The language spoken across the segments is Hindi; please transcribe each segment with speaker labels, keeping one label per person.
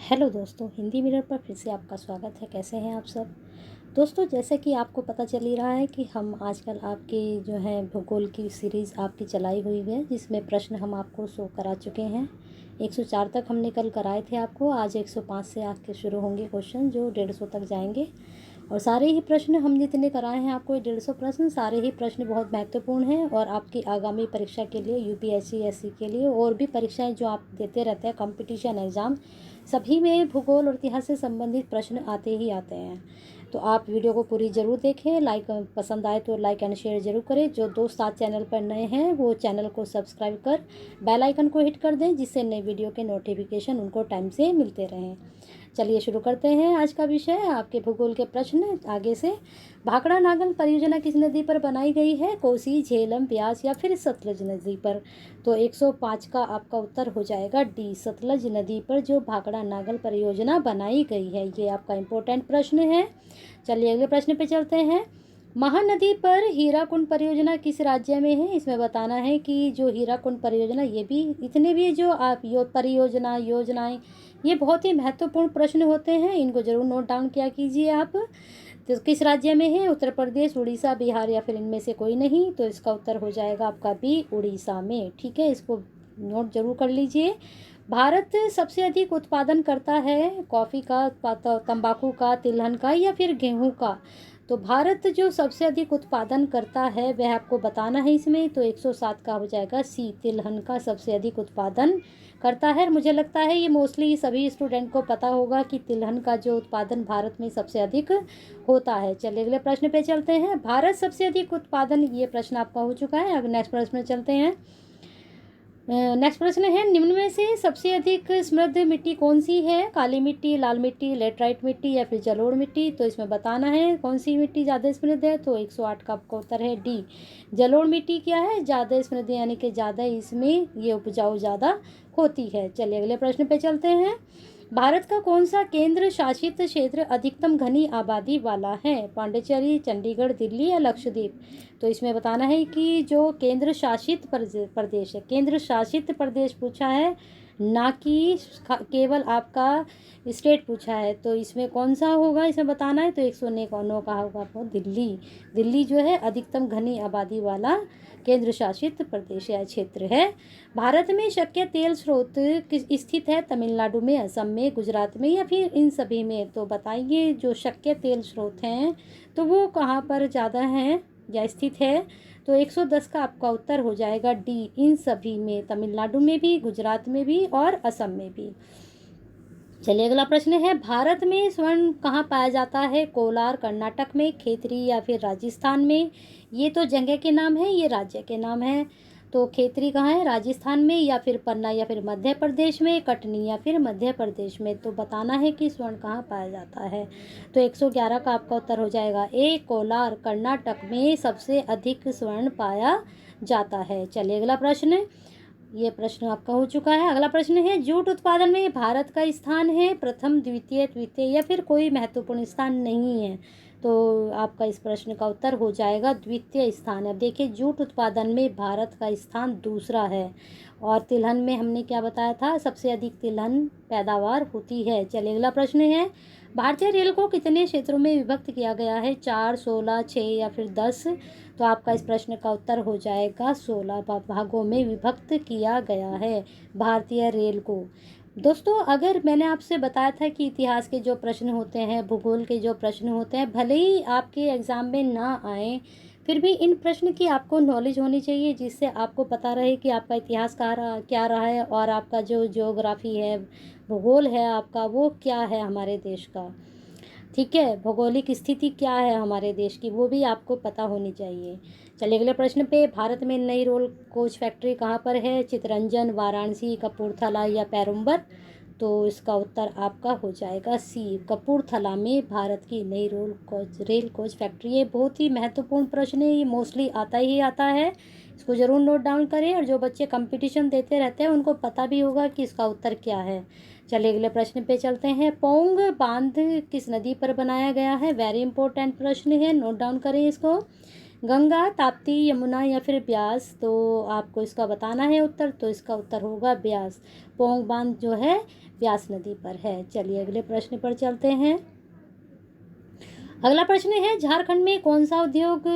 Speaker 1: हेलो दोस्तों, हिंदी मिरर पर फिर से आपका स्वागत है। कैसे हैं आप सब दोस्तों? जैसे कि आपको पता चल ही रहा है कि हम आजकल आपके जो है भूगोल की सीरीज़ आपकी चलाई हुई है, जिसमें प्रश्न हम आपको शो करा चुके हैं। 104 तक हमने कल कराए थे आपको। आज 105 से आपके शुरू होंगे क्वेश्चन, जो 150 तक जाएंगे। और सारे ही प्रश्न हम जितने कराए हैं आपको, 150 प्रश्न, सारे ही प्रश्न बहुत महत्वपूर्ण हैं और आपकी आगामी परीक्षा के लिए, यूपीएससी एससी के लिए और भी परीक्षाएं जो आप देते रहते हैं, कंपटीशन एग्ज़ाम, सभी में भूगोल और इतिहास से संबंधित प्रश्न आते ही आते हैं। तो आप वीडियो को पूरी ज़रूर देखें। लाइक पसंद आए तो लाइक एंड शेयर ज़रूर करें। जो दोस्त आज चैनल पर नए हैं वो चैनल को सब्सक्राइब कर बेल आइकन को हिट कर दें, जिससे नए वीडियो के नोटिफिकेशन उनको टाइम से मिलते रहें। चलिए शुरू करते हैं आज का विषय। आपके भूगोल के प्रश्न आगे से। भाखड़ा नागल परियोजना किस नदी पर बनाई गई है? कोसी, झेलम, ब्यास या फिर सतलज नदी पर? तो 105 का आपका उत्तर हो जाएगा डी, सतलज नदी पर जो भाखड़ा नागल परियोजना बनाई गई है। ये आपका इम्पोर्टेंट प्रश्न है। चलिए अगले प्रश्न पे चलते हैं। महानदी पर हीराकुंड परियोजना किस राज्य में है? इसमें बताना है कि जो हीराकुंड परियोजना, ये भी इतने भी जो आप परियोजना योजनाएं, ये बहुत ही महत्वपूर्ण प्रश्न होते हैं। इनको जरूर नोट डाउन किया कीजिए आप। तो किस राज्य में है? उत्तर प्रदेश, उड़ीसा, बिहार या फिर इनमें से कोई नहीं। तो इसका उत्तर हो जाएगा आपका बी, उड़ीसा में। ठीक है, इसको नोट जरूर कर लीजिए। भारत सबसे अधिक उत्पादन करता है कॉफ़ी का, तंबाकू का, तिलहन का या फिर गेहूं का? तो भारत जो सबसे अधिक उत्पादन करता है वह आपको बताना है इसमें। तो 107 का हो जाएगा सी, तिलहन का सबसे अधिक उत्पादन करता है। मुझे लगता है ये मोस्टली सभी स्टूडेंट को पता होगा कि तिलहन का जो उत्पादन भारत में सबसे अधिक होता है। चलिए अगले प्रश्न पे चलते हैं। भारत सबसे अधिक उत्पादन, ये प्रश्न आपका हो चुका है। अब नेक्स्ट प्रश्न चलते हैं। नेक्स्ट प्रश्न है, निम्न में से सबसे अधिक समृद्ध मिट्टी कौन सी है? काली मिट्टी, लाल मिट्टी, लेटराइट मिट्टी या फिर जलोढ़ मिट्टी? तो इसमें बताना है कौन सी मिट्टी ज़्यादा समृद्ध है। तो 108 का आपका उत्तर है डी, जलोढ़ मिट्टी क्या है? ज़्यादा समृद्ध, यानी कि ज़्यादा इसमें ये उपजाऊ ज़्यादा होती है। चलिए अगले प्रश्न पे चलते हैं। भारत का कौन सा केंद्र शासित क्षेत्र अधिकतम घनी आबादी वाला है? पांडिचेरी, चंडीगढ़, दिल्ली या लक्षद्वीप? तो इसमें बताना है कि जो केंद्र शासित प्रदेश है, केंद्र शासित प्रदेश पूछा है, ना कि केवल आपका स्टेट पूछा है। तो इसमें कौन सा होगा, इसमें बताना है। तो 109 का होगा आपको दिल्ली। दिल्ली जो है अधिकतम घनी आबादी वाला केंद्र शासित प्रदेश या क्षेत्र है। भारत में शक्य तेल स्रोत किस स्थित है? तमिलनाडु में, असम में, गुजरात में या फिर इन सभी में? तो बताइए, जो शक्य तेल स्रोत हैं तो वो कहाँ पर ज़्यादा हैं या स्थित है? तो 110 का आपका उत्तर हो जाएगा डी, इन सभी में, तमिलनाडु में भी, गुजरात में भी और असम में भी। चलिए अगला प्रश्न है, भारत में स्वर्ण कहाँ पाया जाता है? कोलार, कर्नाटक में, खेतरी या फिर राजस्थान में? ये तो जगह के नाम है, ये राज्य के नाम है। तो खेतरी कहाँ है? राजस्थान में, या फिर पन्ना या फिर मध्य प्रदेश में, कटनी या फिर मध्य प्रदेश में? तो बताना है कि स्वर्ण कहाँ पाया जाता है। तो 111 का आपका उत्तर हो जाएगा ए, कोलार, कर्नाटक में सबसे अधिक स्वर्ण पाया जाता है। चलिए अगला प्रश्न, ये प्रश्न आपका हो चुका है। अगला प्रश्न है, जूट उत्पादन में भारत का स्थान है प्रथम, द्वितीय, तृतीय या फिर कोई महत्वपूर्ण स्थान नहीं है? तो आपका इस प्रश्न का उत्तर हो जाएगा द्वितीय स्थान। अब देखिए, जूट उत्पादन में भारत का स्थान दूसरा है। और तिलहन में हमने क्या बताया था? सबसे अधिक तिलहन पैदावार होती है। चलिए अगला प्रश्न है, भारतीय रेल को कितने क्षेत्रों में विभक्त किया गया है? 4, 16, 6 या फिर 10? तो आपका इस प्रश्न का उत्तर हो जाएगा 16 भागों में विभक्त किया गया है भारतीय रेल को। दोस्तों, अगर मैंने आपसे बताया था कि इतिहास के जो प्रश्न होते हैं, भूगोल के जो प्रश्न होते हैं, भले ही आपके एग्ज़ाम में ना आए, फिर भी इन प्रश्न की आपको नॉलेज होनी चाहिए, जिससे आपको पता रहे कि आपका इतिहास क्या रहा है और आपका जो ज्योग्राफी है, भूगोल है आपका, वो क्या है हमारे देश का। ठीक है, भौगोलिक स्थिति क्या है हमारे देश की, वो भी आपको पता होनी चाहिए। चलिए अगले प्रश्न पे, भारत में नई रेल कोच फैक्ट्री कहाँ पर है? चितरंजन, वाराणसी, कपूरथला या पेरुम्बर? तो इसका उत्तर आपका हो जाएगा सी, कपूरथला में भारत की नई रेल कोच फैक्ट्री। ये बहुत ही महत्वपूर्ण प्रश्न है, ये मोस्टली आता ही आता है, इसको ज़रूर नोट डाउन करें। और जो बच्चे कंपटीशन देते रहते हैं उनको पता भी होगा कि इसका उत्तर क्या है। चलिए अगले प्रश्न पे चलते हैं। पौंग बांध किस नदी पर बनाया गया है? वेरी इंपॉर्टेंट प्रश्न है, नोट डाउन करें इसको। गंगा, ताप्ती, यमुना या फिर ब्यास? तो आपको इसका बताना है उत्तर। तो इसका उत्तर होगा ब्यास। पौंग बांध जो है ब्यास नदी पर है। चलिए अगले प्रश्न पर चलते हैं। अगला प्रश्न है, झारखंड में कौन सा उद्योग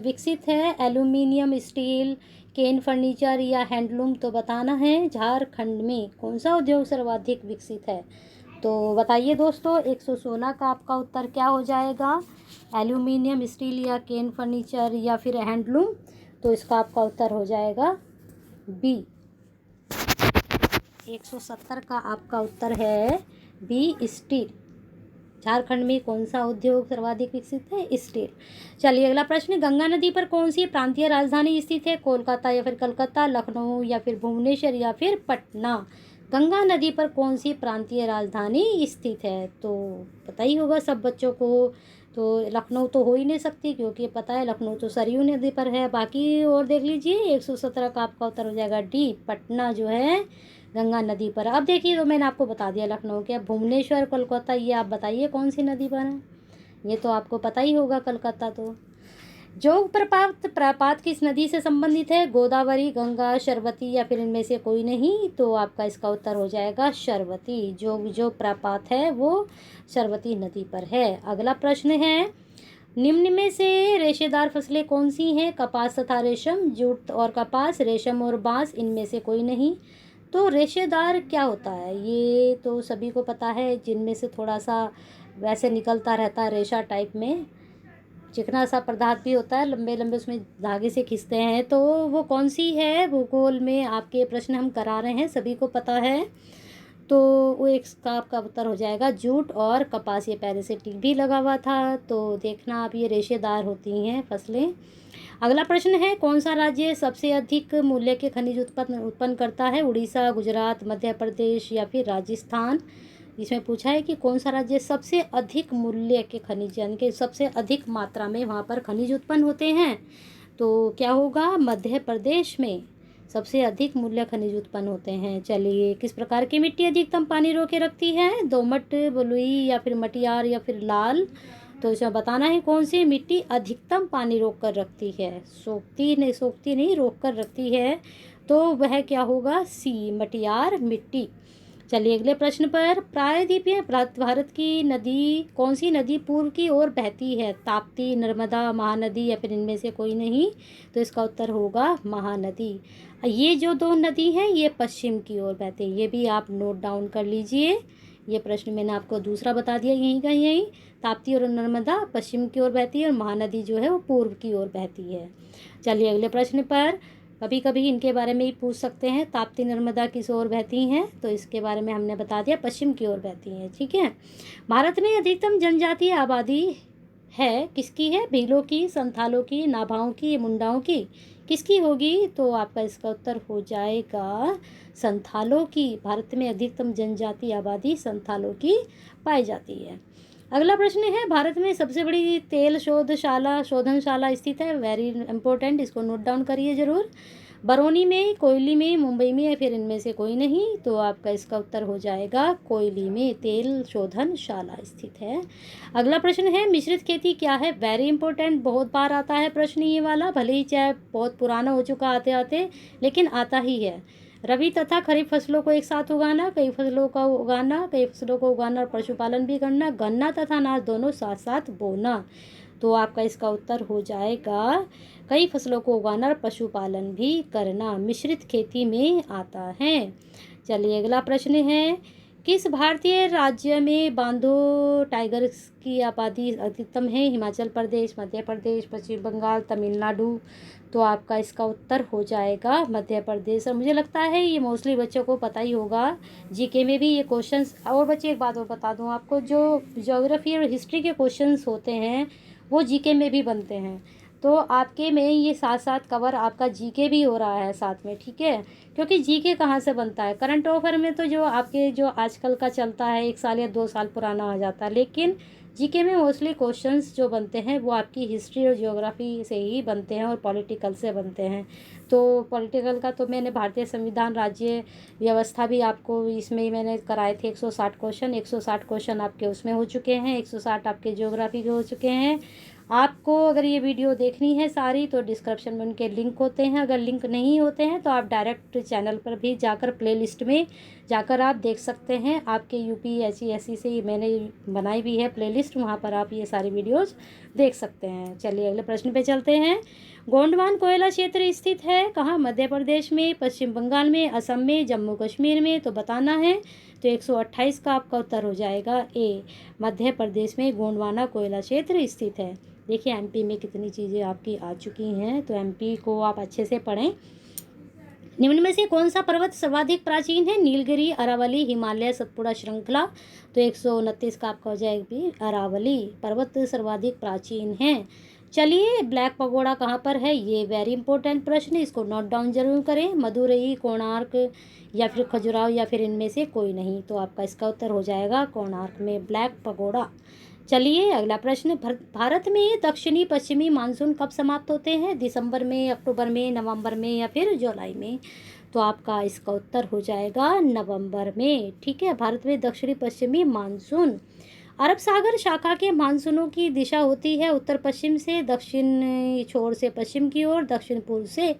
Speaker 1: विकसित है? एल्यूमिनियम, स्टील, केन फर्नीचर या हैंडलूम? तो बताना है झारखंड में कौन सा उद्योग सर्वाधिक विकसित है। तो बताइए दोस्तों, 116 का आपका उत्तर क्या हो जाएगा? एल्यूमिनियम, स्टील या केन फर्नीचर या फिर हैंडलूम? तो इसका आपका उत्तर हो जाएगा बी। 170 का आपका उत्तर है बी, स्टील। झारखंड में कौन सा उद्योग सर्वाधिक विकसित है? स्टील। चलिए अगला प्रश्न, गंगा नदी पर कौन सी प्रांतीय राजधानी स्थित है? कोलकाता या फिर कलकत्ता, लखनऊ या फिर भुवनेश्वर या फिर पटना? गंगा नदी पर कौन सी प्रांतीय राजधानी स्थित है? तो पता ही होगा सब बच्चों को। तो लखनऊ तो हो ही नहीं सकती, क्योंकि पता है लखनऊ तो सरयू नदी पर है। बाकी और देख लीजिए, 117 का आपका उत्तर हो जाएगा डी, पटना जो है गंगा नदी पर। अब देखिए, तो मैंने आपको बता दिया लखनऊ के। अब भुवनेश्वर, कोलकाता, ये आप बताइए कौन सी नदी पर है? ये तो आपको पता ही होगा, कलकत्ता। तो जोग प्रपात किस नदी से संबंधित है? गोदावरी, गंगा, शरवती या फिर इनमें से कोई नहीं? तो आपका इसका उत्तर हो जाएगा शरवती। जो प्रपात है वो शरवती नदी पर है। अगला प्रश्न है, निम्न में से रेशेदार फसलें कौन सी हैं? कपास तथा रेशम, जूट और कपास, रेशम और बांस, इनमें से कोई नहीं? तो रेशेदार क्या होता है? ये तो सभी को पता है, जिनमें से थोड़ा सा वैसे निकलता रहता है रेशा टाइप में, चिकना सा पदार्थ भी होता है, लंबे लंबे उसमें धागे से खींचते हैं। तो वो कौन सी है? भूगोल में आपके प्रश्न हम करा रहे हैं, सभी को पता है। तो वो एक का आपका उत्तर हो जाएगा जूट और कपास। ये पहले से टिक भी लगा हुआ था, तो देखना आप, ये रेशेदार होती हैं फसलें। अगला प्रश्न है, कौन सा राज्य सबसे अधिक मूल्य के खनिज उत्पन्न करता है? उड़ीसा, गुजरात, मध्य प्रदेश या फिर राजस्थान? इसमें पूछा है कि कौन सा राज्य सबसे अधिक मूल्य के खनिज, यानी कि सबसे अधिक मात्रा में वहाँ पर खनिज उत्पन्न होते हैं। तो क्या होगा? मध्य प्रदेश में सबसे अधिक मूल्य खनिज उत्पन्न होते हैं। चलिए, किस प्रकार की मिट्टी अधिकतम पानी रोके रखती है? दोमट, बलुई या फिर मटियार या फिर लाल? तो इसमें बताना है कौन सी मिट्टी अधिकतम पानी रोक कर रखती है। सोखती नहीं, रोक कर रखती है। तो वह क्या होगा? सी, मटियार मिट्टी। चलिए अगले प्रश्न पर, प्रायद्वीपीय भारत की नदी, कौन सी नदी पूर्व की ओर बहती है? ताप्ती, नर्मदा, महानदी या फिर इनमें से कोई नहीं? तो इसका उत्तर होगा महानदी। ये जो दो नदी हैं ये पश्चिम की ओर बहती है, ये भी आप नोट डाउन कर लीजिए। ये प्रश्न मैंने आपको दूसरा बता दिया, यहीं का यहीं। ताप्ती और नर्मदा पश्चिम की ओर बहती है और महानदी जो है वो पूर्व की ओर बहती है। चलिए अगले प्रश्न पर, कभी कभी इनके बारे में ही पूछ सकते हैं, ताप्ती नर्मदा किस ओर बहती हैं? तो इसके बारे में हमने बता दिया, पश्चिम की ओर बहती हैं। ठीक है। भारत में अधिकतम जनजातीय आबादी है किसकी है? भीलों की, संथालों की, नाभाओं की, मुंडाओं की? किसकी होगी? तो आपका इसका उत्तर हो जाएगा संथालों की। भारत में अधिकतम जनजातीय आबादी संथालों की पाई जाती है। अगला प्रश्न है, भारत में सबसे बड़ी तेल शोधनशाला स्थित है? वेरी इंपॉर्टेंट, इसको नोट डाउन करिए जरूर। बरौनी में, कोयली में, मुंबई में या फिर इनमें से कोई नहीं? तो आपका इसका उत्तर हो जाएगा कोयली में तेल शोधनशाला स्थित है। अगला प्रश्न है, मिश्रित खेती क्या है? वेरी इंपॉर्टेंट, बहुत बार आता है प्रश्न ये वाला, भले ही चाहे बहुत पुराना हो चुका आते आते, लेकिन आता ही है। रबी तथा खरीफ फसलों को एक साथ उगाना, कई फसलों को उगाना और पशुपालन भी करना, गन्ना तथा अनाज दोनों साथ साथ बोना। तो आपका इसका उत्तर हो जाएगा कई फसलों को उगाना और पशुपालन भी करना, मिश्रित खेती में आता है। चलिए अगला प्रश्न है, किस भारतीय राज्य में बांधो टाइगर्स की आबादी अधिकतम है? हिमाचल प्रदेश, मध्य प्रदेश, पश्चिम बंगाल, तमिलनाडु? तो आपका इसका उत्तर हो जाएगा मध्य प्रदेश। और मुझे लगता है ये मोस्टली बच्चों को पता ही होगा, जीके में भी ये क्वेश्चंस। और बच्चे एक बात और बता दूं आपको, जो ज्योग्राफी और हिस्ट्री के क्वेश्चंस होते हैं वो जीके में भी बनते हैं। तो आपके में ये साथ साथ कवर आपका जीके भी हो रहा है साथ में, ठीक है। क्योंकि जीके कहाँ से बनता है? करंट अफेयर में तो जो आपके जो आजकल का चलता है 1 साल या 2 साल पुराना आ जाता है, लेकिन जीके में मोस्टली क्वेश्चंस जो बनते हैं वो आपकी हिस्ट्री और ज्योग्राफी से ही बनते हैं और पॉलिटिकल से बनते हैं। तो पॉलिटिकल का तो मैंने भारतीय संविधान, राज्य व्यवस्था भी आपको इसमें ही मैंने कराए थे 160 क्वेश्चन। 160 क्वेश्चन आपके उसमें हो चुके हैं, 160 आपके ज्योग्राफी के हो चुके हैं। आपको अगर ये वीडियो देखनी है सारी तो डिस्क्रिप्शन में उनके लिंक होते हैं, अगर लिंक नहीं होते हैं तो आप डायरेक्ट चैनल पर भी जाकर प्लेलिस्ट में जाकर आप देख सकते हैं। आपके यूपीएससी से मैंने बनाई भी है प्लेलिस्ट, वहाँ पर आप ये सारी वीडियोस देख सकते हैं। चलिए अगले प्रश्न पे चलते हैं। गोंडवान कोयला क्षेत्र स्थित है कहाँ? मध्य प्रदेश में, पश्चिम बंगाल में, असम में, जम्मू कश्मीर में? तो बताना है। तो 128 का आपका उत्तर हो जाएगा ए, मध्य प्रदेश में गोंडवाना कोयला क्षेत्र स्थित है। देखिए एमपी में कितनी चीज़ें आपकी आ चुकी हैं, तो एमपी को आप अच्छे से पढ़ें। निम्न में से कौन सा पर्वत सर्वाधिक प्राचीन है? नीलगिरी, अरावली, हिमालय, सतपुड़ा श्रृंखला? तो 129 का आपका हो जाएगा भी अरावली पर्वत सर्वाधिक प्राचीन है। चलिए ब्लैक पगोड़ा कहाँ पर है? ये वेरी इंपॉर्टेंट प्रश्न, इसको नोट डाउन जरूर करें। मदुरई, कोणार्क या फिर खजुराहो या फिर इनमें से कोई नहीं? तो आपका इसका उत्तर हो जाएगा कोणार्क में ब्लैक पगोड़ा। चलिए अगला प्रश्न। भारत में दक्षिणी पश्चिमी मानसून कब समाप्त होते हैं? दिसंबर में, अक्टूबर में, नवंबर में या फिर जुलाई में? तो आपका इसका उत्तर हो जाएगा नवंबर में। ठीक है, भारत में दक्षिणी पश्चिमी मानसून। अरब सागर शाखा के मानसूनों की दिशा होती है उत्तर पश्चिम से, दक्षिण छोर से पश्चिम की ओर, दक्षिण पूर्व से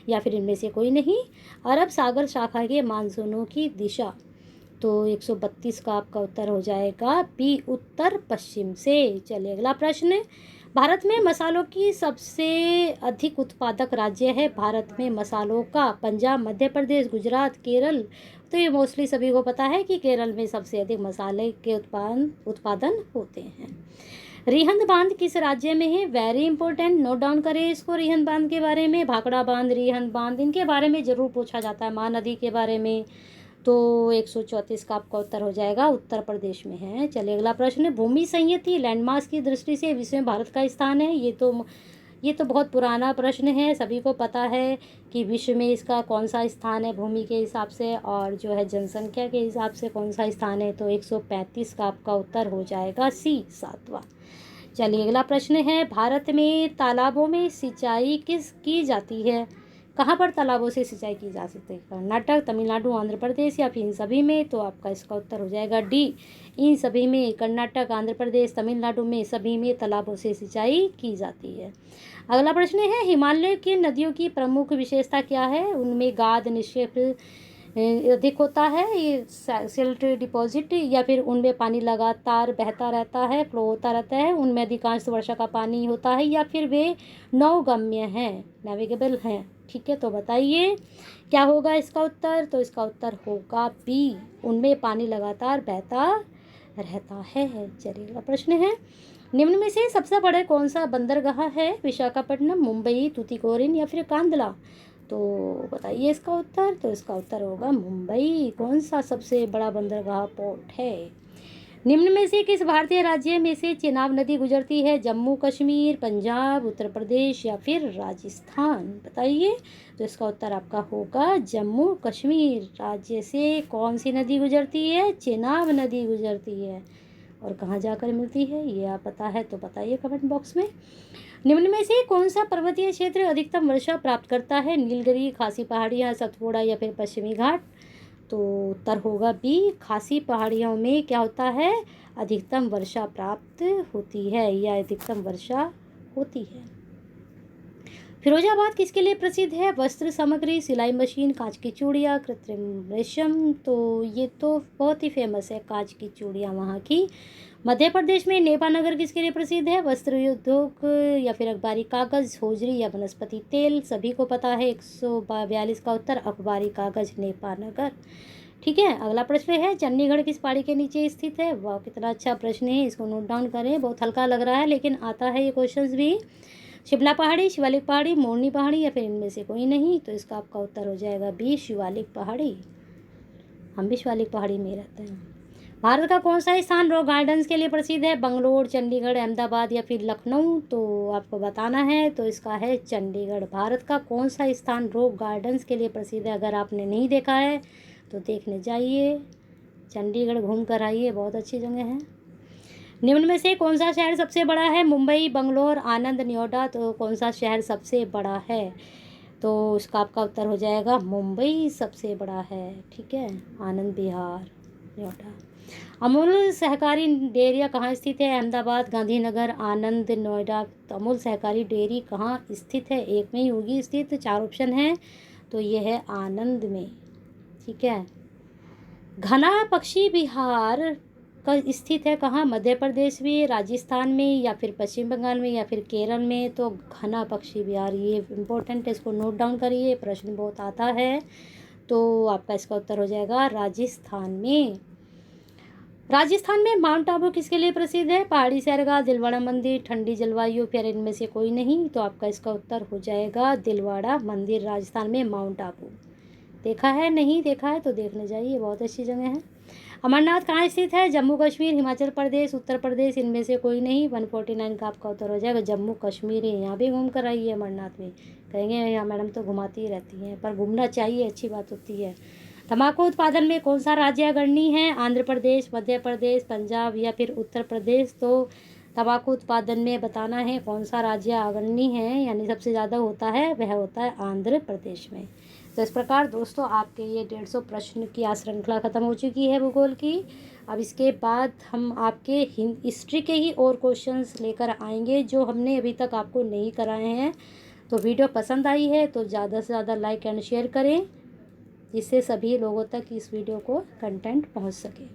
Speaker 1: या फिर इनमें से कोई नहीं? अरब सागर शाखा के मानसूनों की दिशा, तो 132 का आपका उत्तर हो जाएगा बी, उत्तर पश्चिम से। चलिए अगला प्रश्न। भारत में मसालों की सबसे अधिक उत्पादक राज्य है? भारत में मसालों का पंजाब, मध्य प्रदेश, गुजरात, केरल? तो ये मोस्टली सभी को पता है कि केरल में सबसे अधिक मसाले के उत्पादन होते हैं। रिहंद बांध किस राज्य में है? वेरी इंपॉर्टेंट, नोट डाउन करें इसको। रिहंद बांध के बारे में, भाखड़ा बांध, रिहंद बांध, इनके बारे में जरूर पूछा जाता है, महानदी के बारे में। तो 134 का आपका उत्तर हो जाएगा उत्तर प्रदेश में है। चलिए अगला प्रश्न। भूमि संयति लैंडमार्क की दृष्टि से विश्व में भारत का स्थान है? ये तो बहुत पुराना प्रश्न है, सभी को पता है कि विश्व में इसका कौन सा स्थान है भूमि के हिसाब से और जो है जनसंख्या के हिसाब से कौन सा स्थान है। तो 135 का आपका उत्तर हो जाएगा सी, 7वां। चलिए अगला प्रश्न है। भारत में तालाबों में सिंचाई किस की जाती है? कहाँ पर तालाबों से सिंचाई की जा सकती है? कर्नाटक, तमिलनाडु, आंध्र प्रदेश या फिर इन सभी में? तो आपका इसका उत्तर हो जाएगा डी, इन सभी में। कर्नाटक, आंध्र प्रदेश, तमिलनाडु में सभी में तालाबों से सिंचाई की जाती है। अगला प्रश्न है। हिमालय की नदियों की प्रमुख विशेषता क्या है? उनमें गाद निक्षेप अधिक होता है, ये सिल्ट डिपॉजिट, या फिर उनमें पानी लगातार बहता रहता है, फ्लो होता रहता है, उनमें अधिकांश वर्षा का पानी होता है, या फिर वे नौगम्य हैं, नेविगेबल हैं? ठीक है, तो बताइए क्या होगा इसका उत्तर? तो इसका उत्तर होगा बी, उनमें पानी लगातार बहता रहता है। चलिए अगला प्रश्न है। निम्न में से सबसे बड़े कौन सा बंदरगाह है? विशाखापट्टनम, मुंबई, तूतीकोरिन या फिर कांदला? तो बताइए इसका उत्तर। तो इसका उत्तर होगा मुंबई। कौन सा सबसे बड़ा बंदरगाह पोर्ट है? निम्न में से किस भारतीय राज्य में से चेनाब नदी गुजरती है? जम्मू कश्मीर, पंजाब, उत्तर प्रदेश या फिर राजस्थान? बताइए। तो इसका उत्तर आपका होगा जम्मू कश्मीर राज्य से कौन सी नदी गुजरती है? चेनाब नदी गुजरती है। और कहाँ जाकर मिलती है ये आप पता है तो बताइए कमेंट बॉक्स में। निम्न में से कौन सा पर्वतीय क्षेत्र अधिकतम वर्षा प्राप्त करता है? नीलगिरी, खासी पहाड़ियाँ, सतपुड़ा या फिर पश्चिमी घाट? तो उत्तर होगा बी, खासी पहाड़ियों में क्या होता है? अधिकतम वर्षा प्राप्त होती है या अधिकतम वर्षा होती है। फिरोजाबाद किसके लिए प्रसिद्ध है? वस्त्र सामग्री, सिलाई मशीन, कांच की चूड़ियाँ, कृत्रिम रेशम? तो ये तो बहुत ही फेमस है कांच की चूड़ियाँ वहाँ की। मध्य प्रदेश में नेपानगर किसके लिए प्रसिद्ध है? वस्त्र उद्योग या फिर अखबारी कागज़, होजरी या वनस्पति तेल? सभी को पता है 142 का उत्तर अखबारी कागज़, नेपानगर। ठीक है, अगला प्रश्न है। चंडीगढ़ किस पहाड़ी के नीचे स्थित है? वाह कितना अच्छा प्रश्न है, इसको नोट डाउन करें। बहुत हल्का लग रहा है लेकिन आता है ये क्वेश्चंस भी। शिमला पहाड़ी, शिवालिक पहाड़ी, मोरनी पहाड़ी या फिर इनमें से कोई नहीं? तो इसका आपका उत्तर हो जाएगा बी, शिवालिक पहाड़ी। हम भी शिवालिक पहाड़ी में रहते हैं। भारत का कौन सा स्थान रॉक गार्डन्स के लिए प्रसिद्ध है? बंगलोर, चंडीगढ़, अहमदाबाद या फिर लखनऊ? तो आपको बताना है। तो इसका है चंडीगढ़। भारत का कौन सा स्थान रॉक गार्डन्स के लिए प्रसिद्ध है? अगर आपने नहीं देखा है तो देखने जाइए, चंडीगढ़ घूम कर आइए, बहुत अच्छी जगह है। निम्न में से कौन सा शहर सबसे बड़ा है? मुंबई, बंगलोर, आनंद, नोएडा? तो कौन सा शहर सबसे बड़ा है? तो इसका आपका उत्तर हो जाएगा मुंबई सबसे बड़ा है। ठीक है, आनंद विहार, नोएडा। अमूल सहकारी डेयरी कहाँ स्थित है? अहमदाबाद, गांधीनगर, आनंद, नोएडा? तो अमूल सहकारी डेयरी कहाँ स्थित है? एक में ही होगी स्थित, 4 ऑप्शन हैं, तो ये है आनंद में। ठीक है, घना पक्षी विहार का स्थित है कहाँ? मध्य प्रदेश में, राजस्थान में, या फिर पश्चिम बंगाल में, या फिर केरल में। तो घना पक्षी विहार, ये इम्पोर्टेंट है, इसको नोट डाउन करिए, प्रश्न बहुत आता है। तो आपका इसका उत्तर हो जाएगा राजस्थान में। राजस्थान में माउंट आबू किसके लिए प्रसिद्ध है? पहाड़ी सैरगाह, दिलवाड़ा मंदिर, ठंडी जलवायु, फिर इनमें से कोई नहीं। तो आपका इसका उत्तर हो जाएगा दिलवाड़ा मंदिर, राजस्थान में माउंट आबू। देखा है? नहीं देखा है तो देखने जाइए, बहुत अच्छी जगह है। अमरनाथ कहाँ स्थित है? जम्मू कश्मीर, हिमाचल प्रदेश, उत्तर प्रदेश, इनमें से कोई नहीं। 149 का आपका उत्तर हो जाएगा जम्मू कश्मीर है। यहाँ भी घूम कर आइए अमरनाथ में। कहेंगे यहाँ मैडम तो घुमाती ही रहती हैं, पर घूमना चाहिए, अच्छी बात होती है। तंबाकू उत्पादन में कौन सा राज्य अग्रणी है? आंध्र प्रदेश, मध्य प्रदेश, पंजाब, या फिर उत्तर प्रदेश। तो तंबाकू उत्पादन में बताना है कौन सा राज्य अग्रणी है, यानी सबसे ज़्यादा होता है, वह होता है आंध्र प्रदेश में। तो इस प्रकार दोस्तों आपके ये 150 प्रश्न की आज श्रृंखला ख़त्म हो चुकी है भूगोल की। अब इसके बाद हम आपके हिस्ट्री के ही और क्वेश्चंस लेकर आएंगे जो हमने अभी तक आपको नहीं कराए हैं। तो वीडियो पसंद आई है तो ज़्यादा से ज़्यादा लाइक एंड शेयर करें, जिससे सभी लोगों तक इस वीडियो को कंटेंट पहुंच सके।